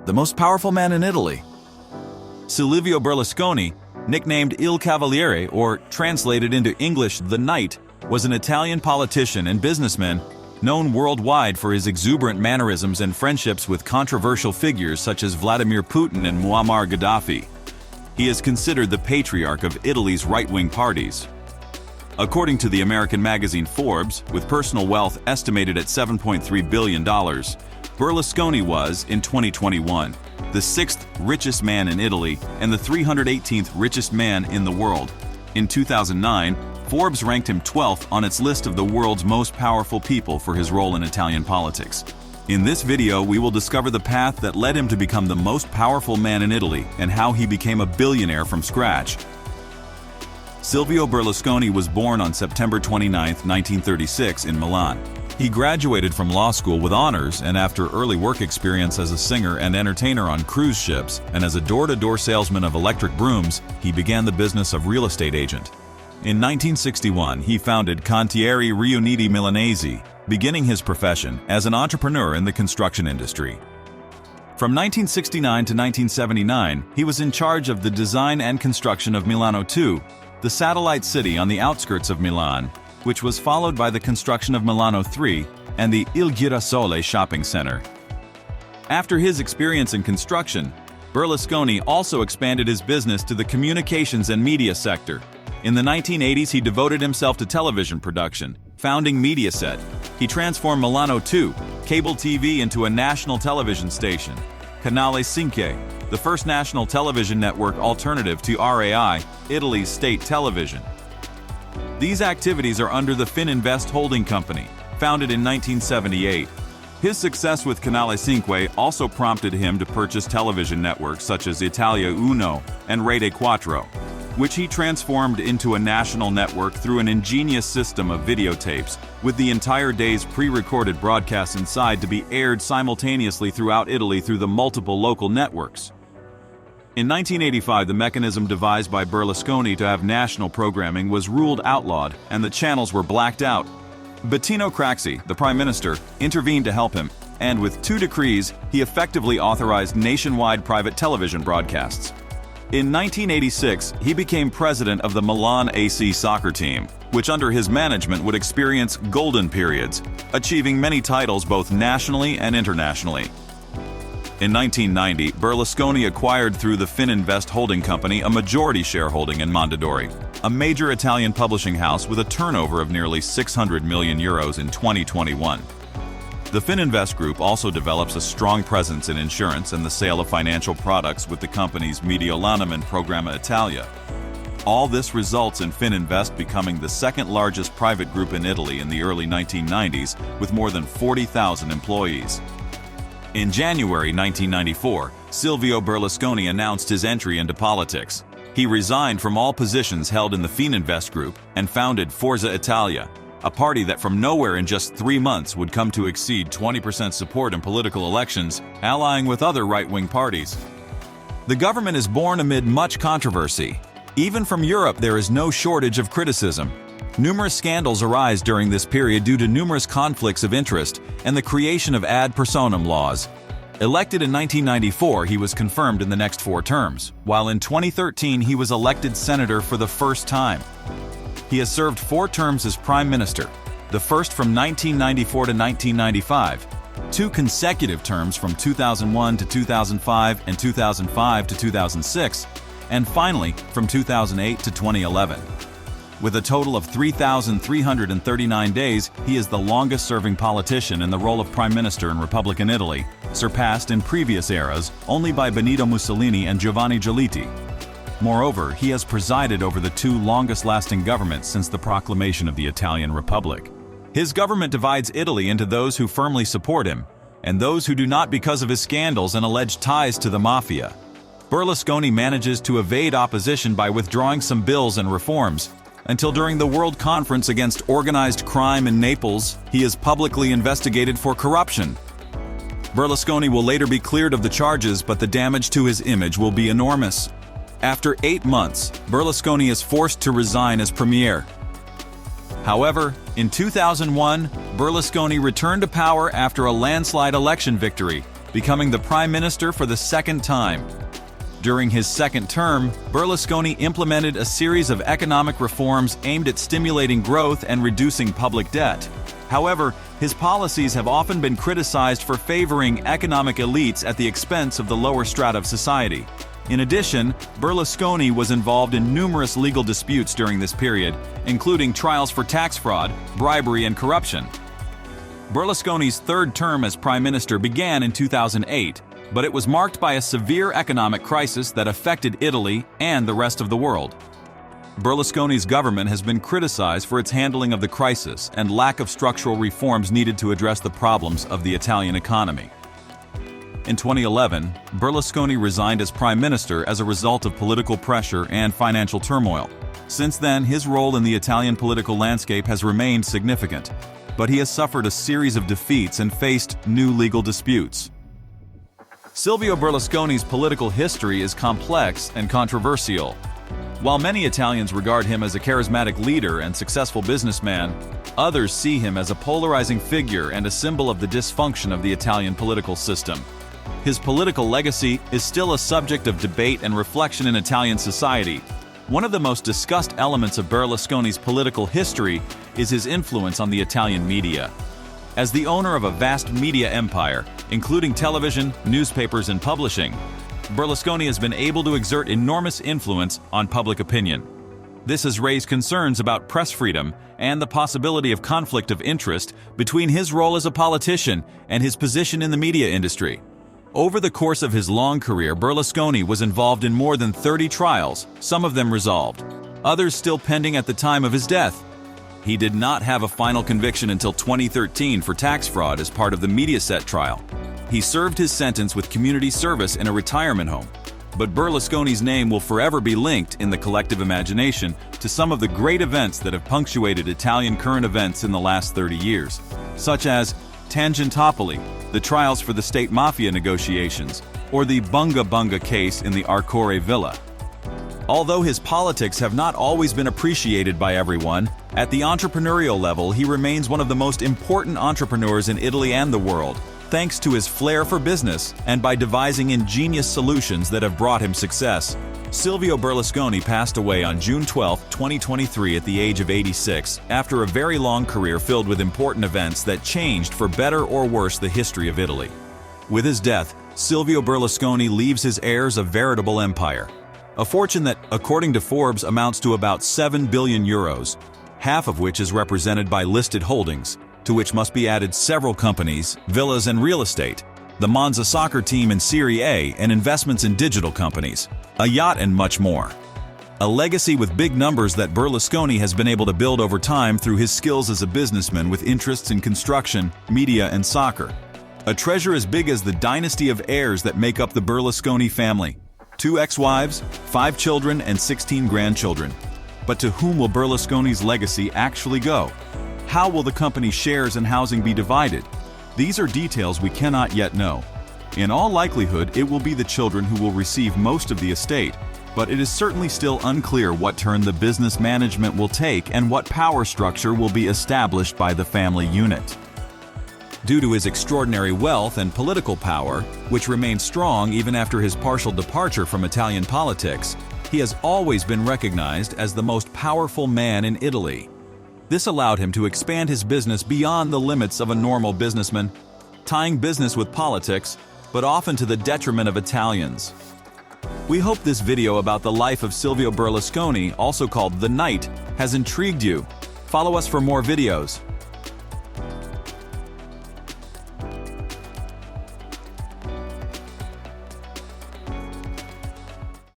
the most powerful man in Italy. Silvio Berlusconi, nicknamed Il Cavaliere or translated into English the Knight, was an Italian politician and businessman known worldwide for his exuberant mannerisms and friendships with controversial figures such as Vladimir Putin and Muammar Gaddafi. He is considered the patriarch of Italy's right-wing parties. According to the American magazine Forbes, with personal wealth estimated at $7.3 billion, Berlusconi was, in 2021, the 6th richest man in Italy and the 318th richest man in the world. In 2009, Forbes ranked him 12th on its list of the world's most powerful people for his role in Italian politics. In this video, we will discover the path that led him to become the most powerful man in Italy and how he became a billionaire from scratch. Silvio Berlusconi was born on September 29, 1936 in Milan. He graduated from law school with honors, and after early work experience as a singer and entertainer on cruise ships and as a door-to-door salesman of electric brooms, he began the business of real estate agent. In 1961, he founded Cantieri Riuniti Milanesi, beginning his profession as an entrepreneur in the construction industry. From 1969 to 1979, he was in charge of the design and construction of Milano II, the satellite city on the outskirts of Milan, which was followed by the construction of Milano III and the Il Girasole shopping center. After his experience in construction, Berlusconi also expanded his business to the communications and media sector. In the 1980s, he devoted himself to television production, founding Mediaset. He transformed Milano II, cable TV, into a national television station, Canale 5, the first national television network alternative to RAI, Italy's state television. These activities are under the Fininvest holding company, founded in 1978. His success with Canale 5 also prompted him to purchase television networks such as Italia Uno and Rete Quattro, which he transformed into a national network through an ingenious system of videotapes, with the entire day's pre-recorded broadcasts inside to be aired simultaneously throughout Italy through the multiple local networks. In 1985, the mechanism devised by Berlusconi to have national programming was ruled outlawed, and the channels were blacked out. Bettino Craxi, the Prime Minister, intervened to help him, and with 2 decrees, he effectively authorized nationwide private television broadcasts. In 1986, he became president of the Milan AC soccer team, which under his management would experience golden periods, achieving many titles both nationally and internationally. In 1990, Berlusconi acquired through the Fininvest holding company a majority shareholding in Mondadori, a major Italian publishing house with a turnover of nearly 600 million euros in 2021. The Fininvest Group also develops a strong presence in insurance and the sale of financial products with the companies Mediolanum and Programma Italia. All this results in Fininvest becoming the second largest private group in Italy in the early 1990s, with more than 40,000 employees. In January 1994, Silvio Berlusconi announced his entry into politics. He resigned from all positions held in the Fininvest Group and founded Forza Italia, a party that from nowhere in just 3 months would come to exceed 20% support in political elections, allying with other right-wing parties. The government is born amid much controversy. Even from Europe, there is no shortage of criticism. Numerous scandals arise during this period due to numerous conflicts of interest and the creation of ad personam laws. Elected in 1994, he was confirmed in the next 4 terms, while in 2013 he was elected senator for the first time. He has served 4 terms as Prime Minister, the first from 1994 to 1995, 2 consecutive terms from 2001 to 2005 and 2005 to 2006, and finally from 2008 to 2011. With a total of 3,339 days, he is the longest-serving politician in the role of Prime Minister in Republican Italy, surpassed in previous eras only by Benito Mussolini and Giovanni Giolitti. Moreover, he has presided over the 2 longest-lasting governments since the proclamation of the Italian Republic. His government divides Italy into those who firmly support him and those who do not because of his scandals and alleged ties to the mafia. Berlusconi manages to evade opposition by withdrawing some bills and reforms, until during the World Conference Against Organized Crime in Naples, he is publicly investigated for corruption. Berlusconi will later be cleared of the charges, but the damage to his image will be enormous. After 8 months, Berlusconi is forced to resign as premier. However, in 2001, Berlusconi returned to power after a landslide election victory, becoming the prime minister for the second time. During his second term, Berlusconi implemented a series of economic reforms aimed at stimulating growth and reducing public debt. However, his policies have often been criticized for favoring economic elites at the expense of the lower strata of society. In addition, Berlusconi was involved in numerous legal disputes during this period, including trials for tax fraud, bribery, and corruption. Berlusconi's third term as prime minister began in 2008, but it was marked by a severe economic crisis that affected Italy and the rest of the world. Berlusconi's government has been criticized for its handling of the crisis and lack of structural reforms needed to address the problems of the Italian economy. In 2011, Berlusconi resigned as prime minister as a result of political pressure and financial turmoil. Since then, his role in the Italian political landscape has remained significant, but he has suffered a series of defeats and faced new legal disputes. Silvio Berlusconi's political history is complex and controversial. While many Italians regard him as a charismatic leader and successful businessman, others see him as a polarizing figure and a symbol of the dysfunction of the Italian political system. His political legacy is still a subject of debate and reflection in Italian society. One of the most discussed elements of Berlusconi's political history is his influence on the Italian media. As the owner of a vast media empire, including television, newspapers, and publishing, Berlusconi has been able to exert enormous influence on public opinion. This has raised concerns about press freedom and the possibility of conflict of interest between his role as a politician and his position in the media industry. Over the course of his long career, Berlusconi was involved in more than 30 trials, some of them resolved, others still pending at the time of his death. He did not have a final conviction until 2013 for tax fraud as part of the Mediaset trial. He served his sentence with community service in a retirement home. But Berlusconi's name will forever be linked in the collective imagination to some of the great events that have punctuated Italian current events in the last 30 years, such as Tangentopoli, the trials for the state mafia negotiations, or the Bunga Bunga case in the Arcore Villa. Although his politics have not always been appreciated by everyone, at the entrepreneurial level he remains one of the most important entrepreneurs in Italy and the world, thanks to his flair for business and by devising ingenious solutions that have brought him success. Silvio Berlusconi passed away on June 12, 2023 at the age of 86, after a very long career filled with important events that changed for better or worse the history of Italy. With his death, Silvio Berlusconi leaves his heirs a veritable empire. A fortune that, according to Forbes, amounts to about 7 billion euros, half of which is represented by listed holdings, to which must be added several companies, villas and real estate, the Monza soccer team in Serie A and investments in digital companies, a yacht and much more. A legacy with big numbers that Berlusconi has been able to build over time through his skills as a businessman with interests in construction, media and soccer. A treasure as big as the dynasty of heirs that make up the Berlusconi family. 2 ex-wives, 5 children, and 16 grandchildren. But to whom will Berlusconi's legacy actually go? How will the company's shares and housing be divided? These are details we cannot yet know. In all likelihood, it will be the children who will receive most of the estate, but it is certainly still unclear what turn the business management will take and what power structure will be established by the family unit. Due to his extraordinary wealth and political power, which remained strong even after his partial departure from Italian politics, he has always been recognized as the most powerful man in Italy. This allowed him to expand his business beyond the limits of a normal businessman, tying business with politics, but often to the detriment of Italians. We hope this video about the life of Silvio Berlusconi, also called The Knight, has intrigued you. Follow us for more videos.